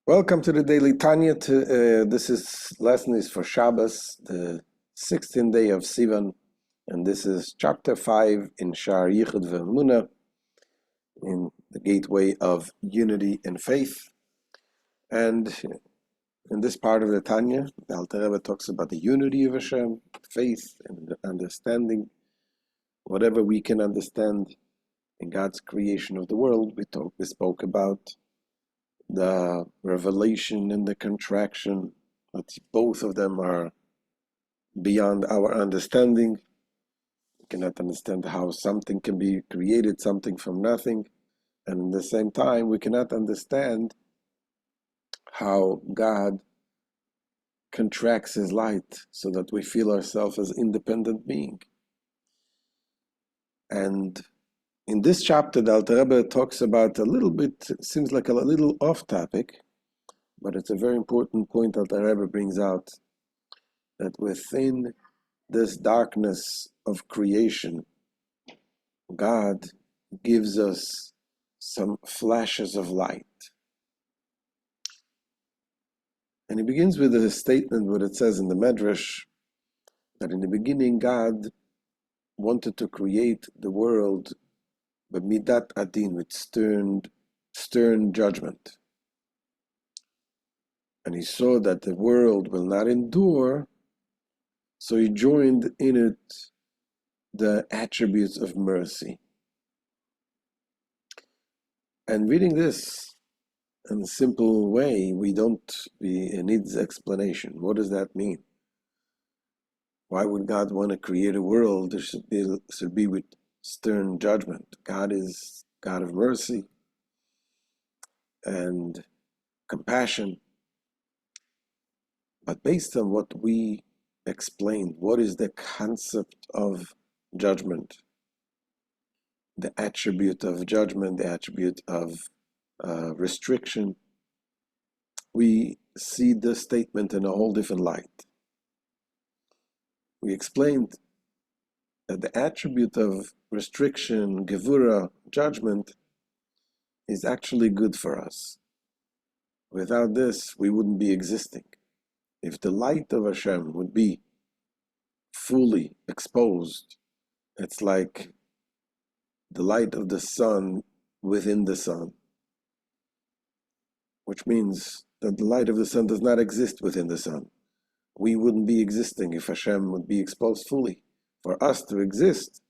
Welcome to the Daily Tanya. Lesson is for Shabbos, the 16th day of Sivan, and this is chapter 5 in Shar, Hayichud, והאמונה, in the gateway of unity and faith. And in this part of the Tanya, the Alter Rebbe talks about the unity of Hashem, faith, and understanding. Whatever we can understand in God's creation of the world, we spoke about the revelation and the contraction, that both of them are beyond our understanding. We cannot understand how something can be created, something from nothing, and at the same time we cannot understand how God contracts His light so that we feel ourselves as independent being. And in this chapter, the Alter Rebbe talks about a little bit, seems like a little off topic, but it's a very important point that the Rebbe brings out, that within this darkness of creation, God gives us some flashes of light. And he begins with a statement, what it says in the Medrash, that in the beginning God wanted to create the world, but midat adin, with stern judgment. And he saw that the world will not endure, so he joined in it the attributes of mercy. And reading this in a simple way, it needs explanation. What does that mean? Why would God want to create a world that should be with stern judgment? God is God of mercy and compassion. But based on what we explained, what is the concept of judgment? The attribute of judgment, the attribute of restriction. We see the statement in a whole different light. We explained that the attribute of restriction, gevura, judgment, is actually good for us. Without this, we wouldn't be existing. If the light of Hashem would be fully exposed, it's like the light of the sun within the sun, which means that the light of the sun does not exist within the sun. We wouldn't be existing if Hashem would be exposed fully. For us to exist,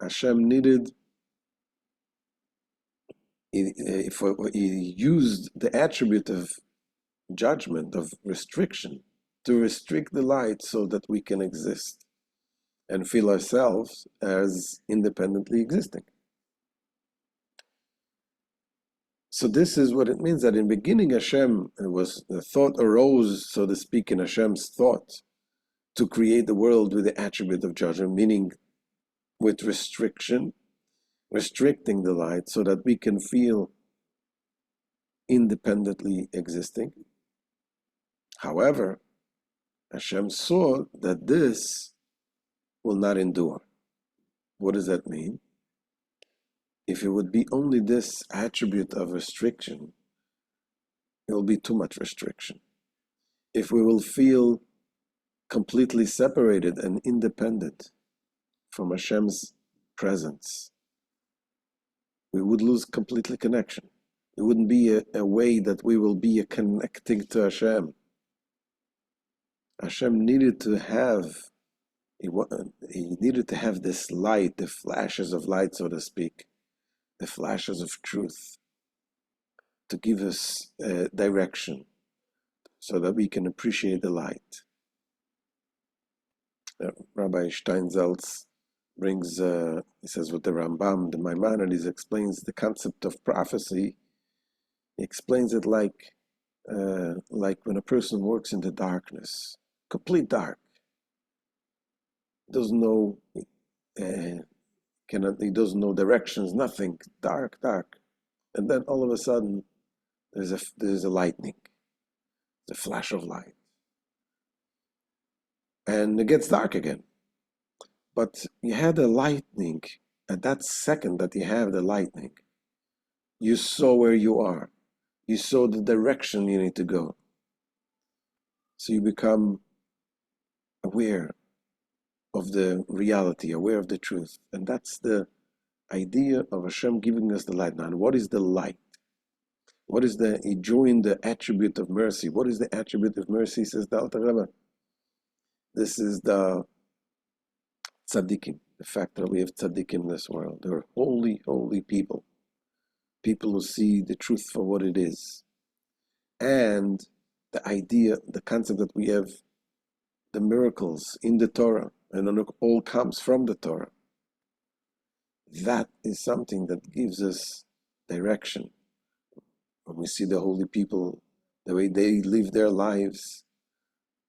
Hashem needed, he used the attribute of judgment, of restriction, to restrict the light so that we can exist and feel ourselves as independently existing. So this is what it means, that in the beginning the thought arose, so to speak, in Hashem's thought, to create the world with the attribute of judgment, meaning with restriction, restricting the light so that we can feel independently existing. However, Hashem saw that this will not endure. What does that mean? If it would be only this attribute of restriction, it will be too much restriction. If we will feel completely separated and independent from Hashem's presence, we would lose completely connection. It wouldn't be a way that we will be connecting to Hashem. Hashem needed to have this light, the flashes of light, so to speak, the flashes of truth, to give us direction so that we can appreciate the light. Rabbi Steinsaltz brings, he says, with the Rambam, the Maimonides explains the concept of prophecy. He explains it like when a person works in the darkness, complete dark, doesn't know, he doesn't know directions, nothing, dark, and then all of a sudden there's a lightning, the flash of light, and it gets dark again. But you had the lightning, at that second that you have the lightning, you saw where you are. You saw the direction you need to go. So you become aware of the reality, aware of the truth. And that's the idea of Hashem giving us the light. Now, what is the light? What is he joined the attribute of mercy. What is the attribute of mercy, says the Alter Rebbe? This is the tzaddikim, the fact that we have tzaddikim in this world. They're holy, holy people. People who see the truth for what it is. And the idea, the concept that we have the miracles in the Torah, and it all comes from the Torah. That is something that gives us direction. When we see the holy people, the way they live their lives,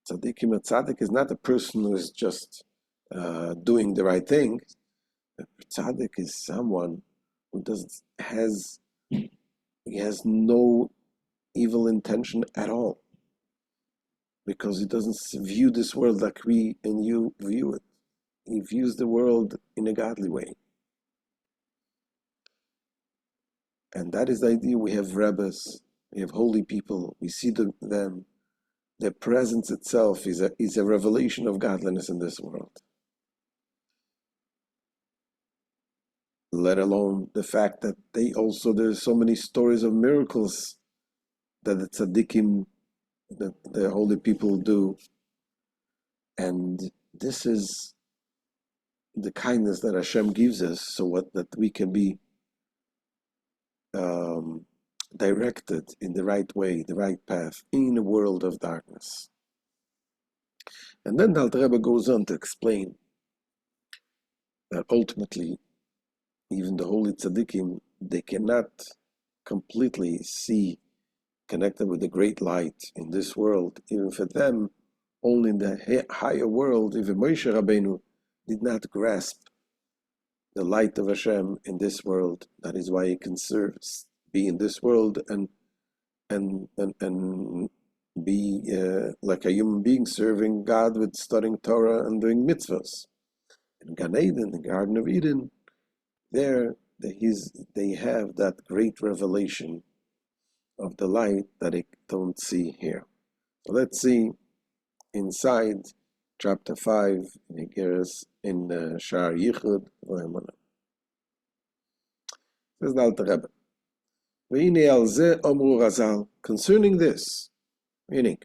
tzaddikim, a tzaddik is not a person who is just doing the right thing. A tzaddik is someone who has no evil intention at all, because he doesn't view this world like we and you view it. He views the world in a godly way. And that is the idea. We have rabbis, we have holy people, we see them. Their presence itself is a revelation of godliness in this world. Let alone the fact that there's so many stories of miracles that the tzaddikim, that the holy people do. And this is the kindness that Hashem gives us, so that we can be directed in the right way, the right path, in a world of darkness. And then the Alter Rebbe goes on to explain that ultimately, even the holy tzaddikim, they cannot completely see connected with the great light in this world. Even for them, only in the higher world, even Moshe Rabbeinu did not grasp the light of Hashem in this world. That is why he can be in this world and be like a human being, serving God with studying Torah and doing mitzvahs. In Gan Eden, the Garden of Eden, they have that great revelation of the light that they don't see here. So let's see inside chapter 5 in Shar Yichud VaHamuna. Says the Alter Rebbe, V'hine al zeh omru Razal, concerning this, meaning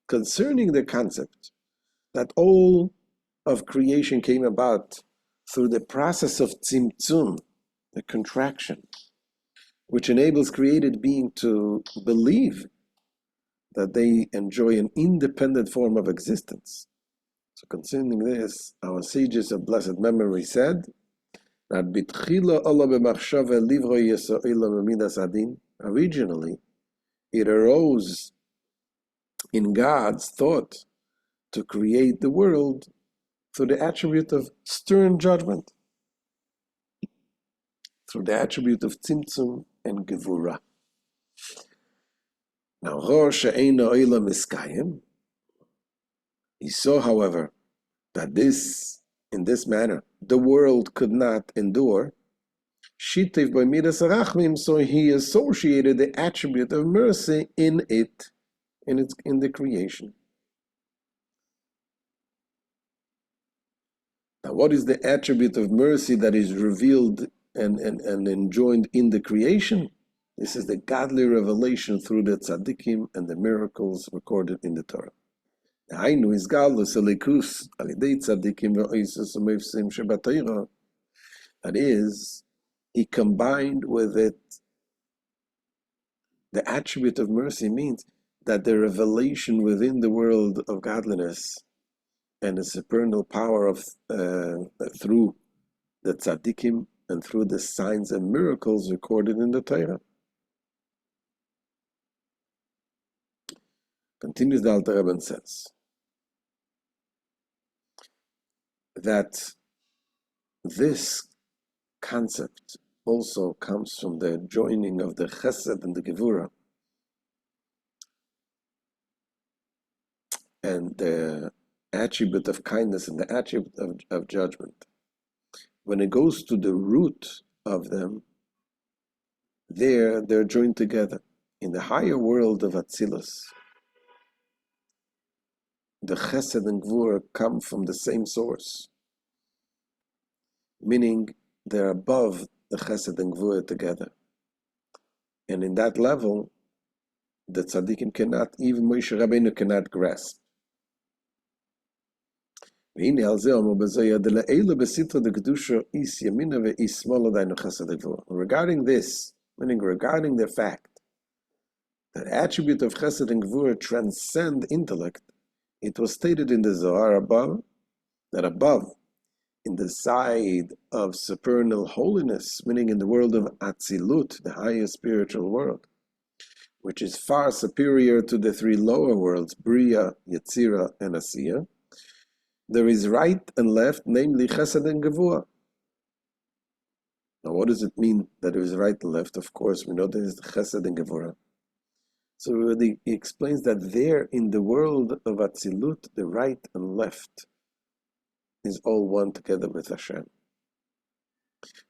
concerning the concept that all of creation came about through the process of tzimtzum, the contraction, which enables created being to believe that they enjoy an independent form of existence. So concerning this, our sages of blessed memory said that originally it arose in God's thought to create the world through the attribute of stern judgment, through the attribute of tzimtzum and gevura. Now, he saw, however, that in this manner, the world could not endure. Shitev by midas arachmim, so he associated the attribute of mercy in the creation. Now, what is the attribute of mercy that is revealed and enjoined in the creation? This is the godly revelation through the tzaddikim and the miracles recorded in the Torah. That is, he combined with it the attribute of mercy, means that the revelation within the world of godliness and the supernal power of through the tzaddikim and through the signs and miracles recorded in the Torah. Continues the Alter Rebbe and says that this concept also comes from the joining of the chesed and the gevura, and the attribute of kindness and the attribute of judgment. When it goes to the root of them, they're joined together in the higher world of Atzilus, the Chesed and Gvura come from the same source, meaning they're above the Chesed and Gvura together. And in that level, the tzaddikim cannot, even Moshe Rabbeinu cannot grasp. Regarding this, meaning regarding the fact that attribute of Chesed and Gvura transcend intellect, it was stated in the Zohar above, that above, in the side of supernal holiness, meaning in the world of Atzilut, the highest spiritual world, which is far superior to the three lower worlds, Bria, Yetzira, and Asiya, there is right and left, namely Chesed and Gevurah. Now, what does it mean that there is right and left? Of course, we know there is Chesed and Gevurah. So he explains that there in the world of Atzilut, the right and left is all one together with Hashem.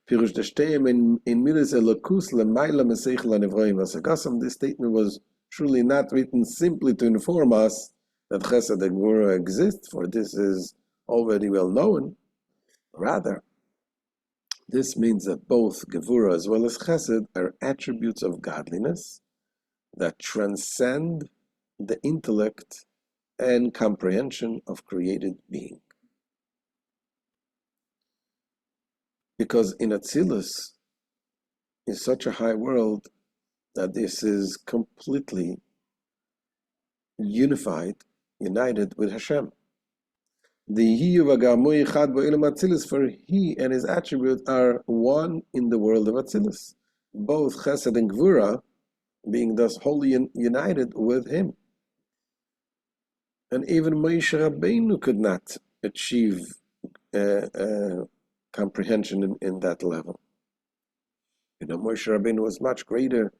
Pirush Deshteyim in Midas Elokus Lemaila Meseichel HaNevroim Vasagasam. This statement was truly not written simply to inform us that Chesed and Gvura exists, for this is already well known. Rather, this means that both Gevura as well as Chesed are attributes of godliness that transcend the intellect and comprehension of created being. Because in Atzilus is such a high world that this is completely united with Hashem. The for He and His attributes are one in the world of Atzilus, both Chesed and Gvura being thus wholly united with Him. And even Moshe Rabbeinu could not achieve comprehension in that level. Moshe Rabbeinu was much greater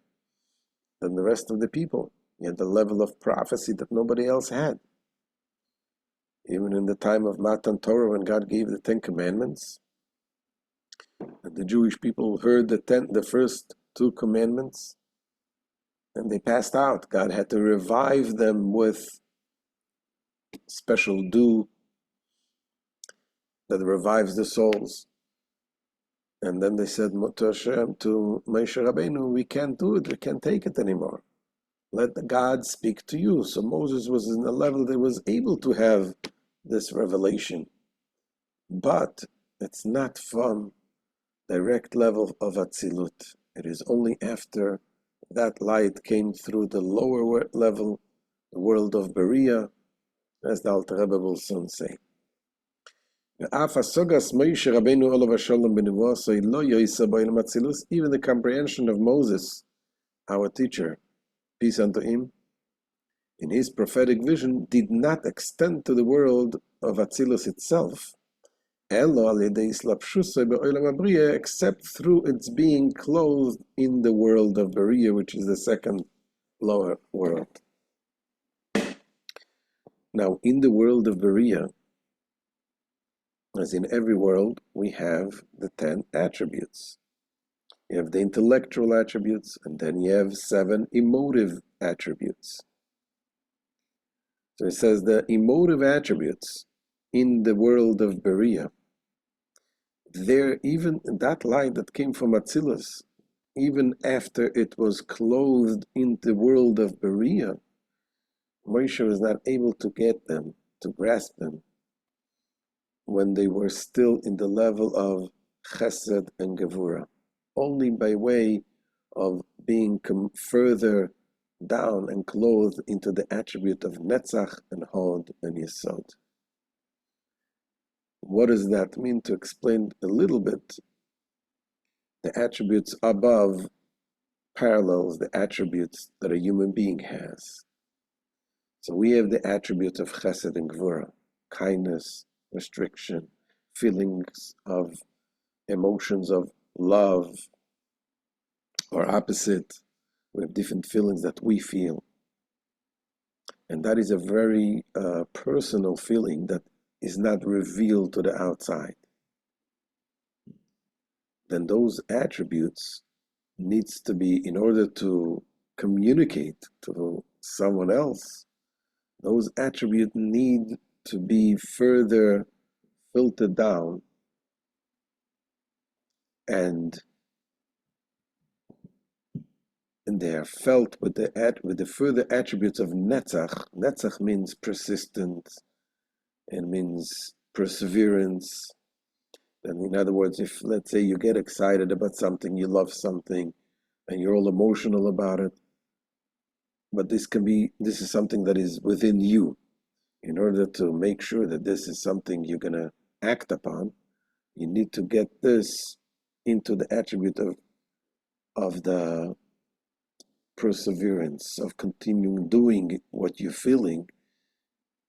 than the rest of the people. He had the level of prophecy that nobody else had. Even in the time of Matan Torah, when God gave the 10 Commandments, and the Jewish people heard the first 2 commandments, and they passed out. God had to revive them with special dew that revives the souls. And then they said to Hashem, to Moshe Rabbeinu, we can't do it, we can't take it anymore. Let the God speak to you. So Moses was in a level that was able to have this revelation. But it's not from direct level of Atzilut. It is only after that light came through the lower level, the world of Beria, as the Alter Rebbe will soon say. Even the comprehension of Moses, our teacher, peace unto him, in his prophetic vision, did not extend to the world of Atzilus itself, except through its being clothed in the world of Beria, which is the second lower world. Now, in the world of Beria, as in every world, we have the 10 attributes. You have the intellectual attributes, and then you have 7 emotive attributes. So it says the emotive attributes in the world of Beria, there, even that light that came from Atzilus, even after it was clothed in the world of Beria, Moshe was not able to get them, to grasp them, when they were still in the level of Chesed and Gevura, only by way of being further down and clothed into the attribute of Netzach and Hod and Yesod. What does that mean? To explain a little bit, the attributes above parallels the attributes that a human being has. So we have the attribute of Chesed and Gevura, kindness, restriction, feelings of emotions of love or opposite. We have different feelings that we feel. And that is a very personal feeling that is not revealed to the outside. Then those attributes needs to be, in order to communicate to someone else, those attributes need to be further filtered down and they are felt with the further attributes of netzach. Netzach means persistence, and means perseverance. And in other words, if let's say you get excited about something, you love something, and you're all emotional about it, but this is something that is within you. In order to make sure that this is something you're gonna act upon, you need to get this into the attribute of the perseverance, of continuing doing what you're feeling,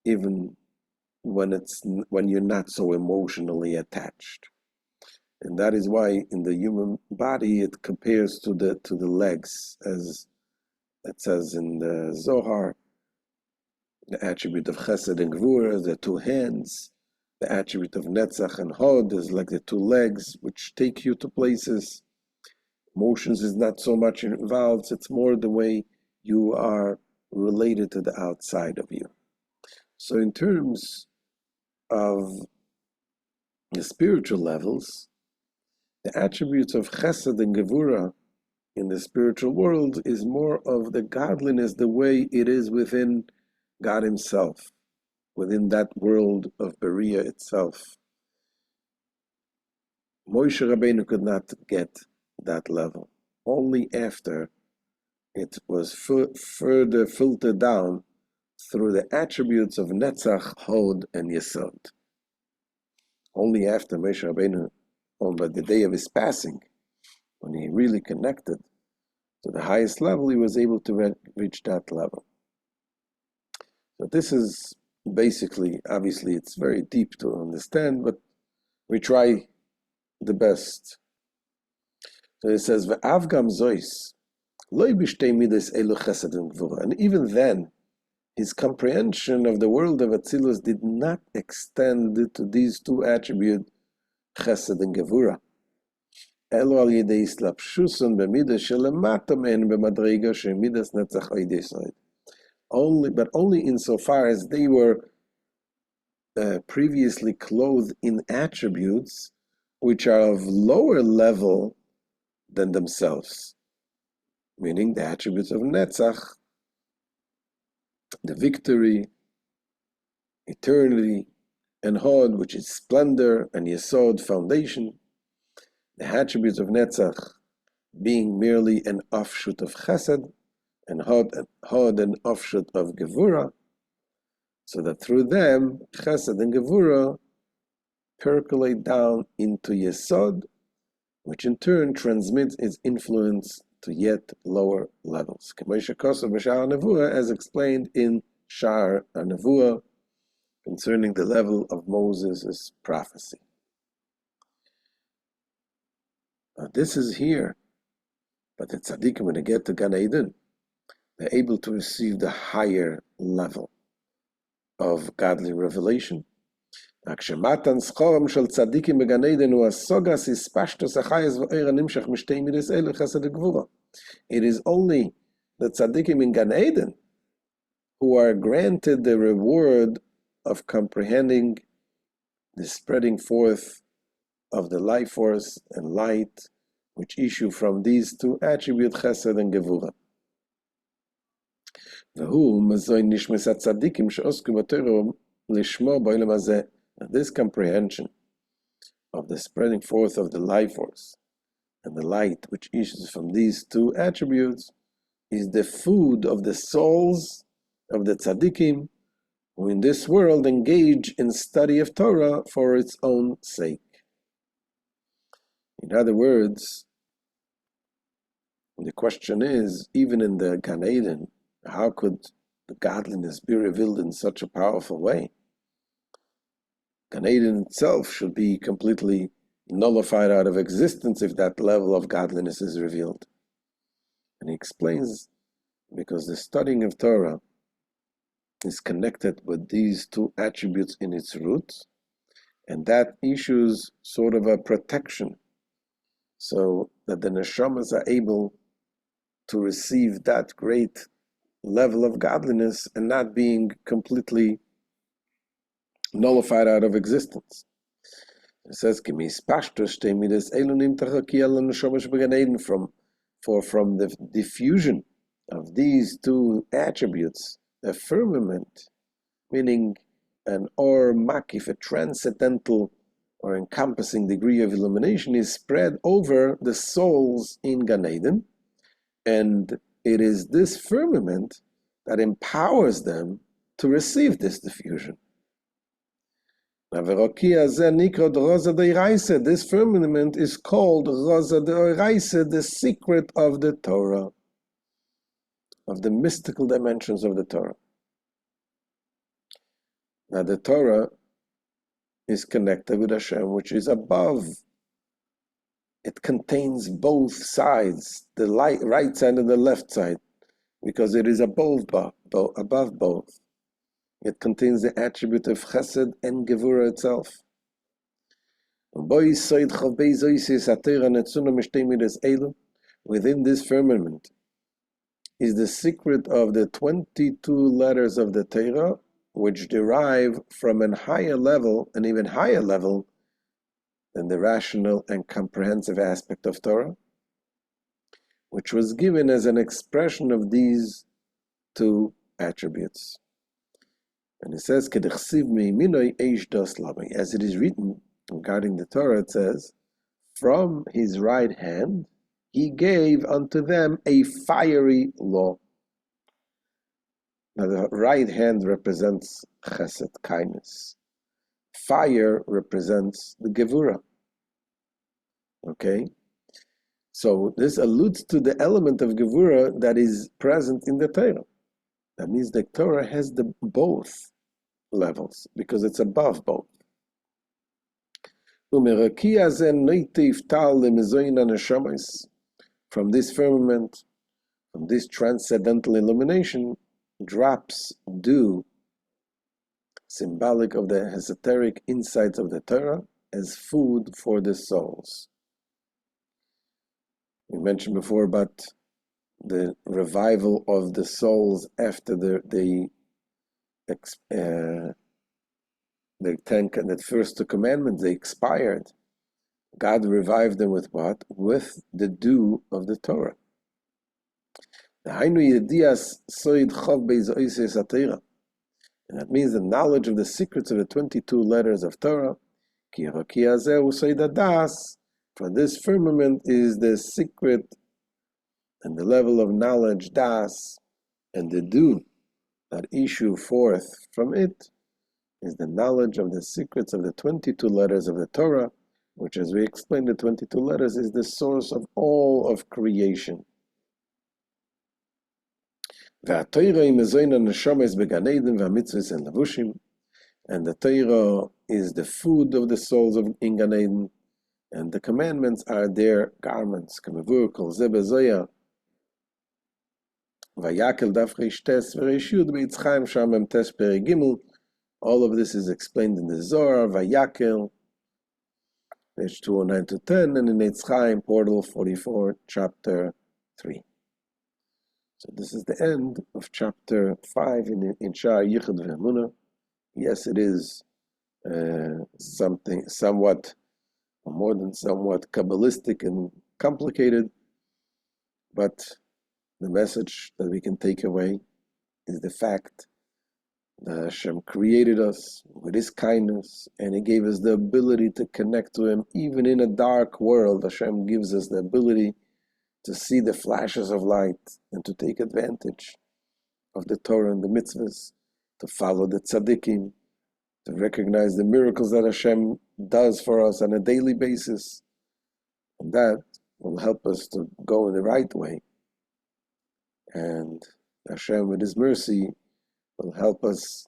even when you're not so emotionally attached. And that is why in the human body it compares to the legs, as it says in the Zohar, the attribute of Chesed and Gvura, the two hands. The attribute of Netzach and Hod is like the two legs, which take you to places. Emotions is not so much involved, it's more the way you are related to the outside of you. So in terms of the spiritual levels, the attributes of Chesed and Gevura in the spiritual world is more of the godliness, the way it is within God Himself, within that world of Berea itself. Moshe Rabbeinu could not get that level. Only after it was further filtered down through the attributes of Netzach, Hod, and Yesod. Only after Moshe Rabbeinu, on the day of his passing, when he really connected to the highest level, he was able to reach that level. So this is basically, obviously it's very deep to understand, but we try the best. So it says, "Ve'avgam zois, lo b'shtei midas elu chesed and gvura." And even then, his comprehension of the world of Atzilus did not extend to these two attributes, chesed and gevura. Elo al yedei islapshuson b'midas shelemata mehen b'madrega shemidas netzach oidesod. Only insofar as they were previously clothed in attributes which are of lower level than themselves, meaning the attributes of Netzach, the victory, eternity, and Hod, which is splendor, and Yesod, foundation. The attributes of Netzach being merely an offshoot of Chesed, and Hod an offshoot of Gevura, so that through them, Chesed and Gevura percolate down into Yesod, which in turn transmits its influence to yet lower levels. As explained in Shar concerning the level of Moses' prophecy. Now this is here, but the tzaddikim, when they get to Gan Eden, they're able to receive the higher level of godly revelation. הגשמתן סחורם של צדיקים בגן עדן הוא הסוגס הספשטוס החייס ואיר הנמשך משתי מידס אלו חסד וגבורה. It is only the tzaddikim in Gan Eden who are granted the reward of comprehending the spreading forth of the life force and light which issue from these two attributes, chesed and gevura. והוא מזוין נשמס הצדיקים שעוסקו בתורה לשמו בעולם הזה. This comprehension of the spreading forth of the life force and the light which issues from these two attributes is the food of the souls of the tzaddikim who in this world engage in study of Torah for its own sake. In other words, the question is, even in the Gan Eden, how could the godliness be revealed in such a powerful way? Gan Eden itself should be completely nullified out of existence if that level of godliness is revealed. And he explains, because the studying of Torah is connected with these two attributes in its roots, and that issues sort of a protection, so that the neshamas are able to receive that great level of godliness and not being completely nullified out of existence. It says, from the diffusion of these two attributes, a firmament, meaning an or makif, a transcendental or encompassing degree of illumination, is spread over the souls in Gan Eden, and it is this firmament that empowers them to receive this diffusion. This firmament is called Rosa Deoraisa, the secret of the Torah, of the mystical dimensions of the Torah. Now the Torah is connected with Hashem, which is above. It contains both sides, the right side and the left side, because it is above both. It contains the attribute of Chesed and Gevurah itself. Within this firmament is the secret of the 22 letters of the Torah, which derive from an higher level, an even higher level than the rational and comprehensive aspect of Torah, which was given as an expression of these two attributes. And it says, as it is written regarding the Torah, it says, from his right hand he gave unto them a fiery law. Now the right hand represents chesed, kindness. Fire represents the gevurah. Okay? So this alludes to the element of gevurah that is present in the Torah. That means the Torah has the both levels, because it's above both. From this firmament, from this transcendental illumination, drops dew, symbolic of the esoteric insights of the Torah, as food for the souls. We mentioned before about the revival of the souls after the first two commandments, they expired. God revived them with what? With the dew of the Torah. And that means the knowledge of the secrets of the 22 letters of Torah. For this firmament is the secret and the level of knowledge, das, and the dew that issue forth from it is the knowledge of the secrets of the 22 letters of the Torah, which, as we explained, the 22 letters is the source of all of creation. And the Torah is the food of the souls in Gan Eden, and the commandments are their garments. All of this is explained in the Zohar, Vayakel, page 209 to 10, and in Eitz Chaim, portal 44, chapter 3. So this is the end of chapter 5 in Shar, Yichud VeHaEmuna. Yes, it is something somewhat, or more than somewhat, Kabbalistic and complicated, but the message that we can take away is the fact that Hashem created us with His kindness, and He gave us the ability to connect to Him. Even in a dark world, Hashem gives us the ability to see the flashes of light and to take advantage of the Torah and the mitzvahs, to follow the tzaddikim, to recognize the miracles that Hashem does for us on a daily basis. And that will help us to go in the right way. And Hashem, with His mercy, will help us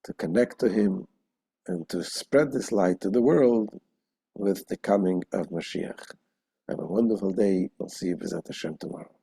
to connect to Him and to spread this light to the world with the coming of Mashiach. Have a wonderful day. We'll see you, B'ezrat Hashem, tomorrow.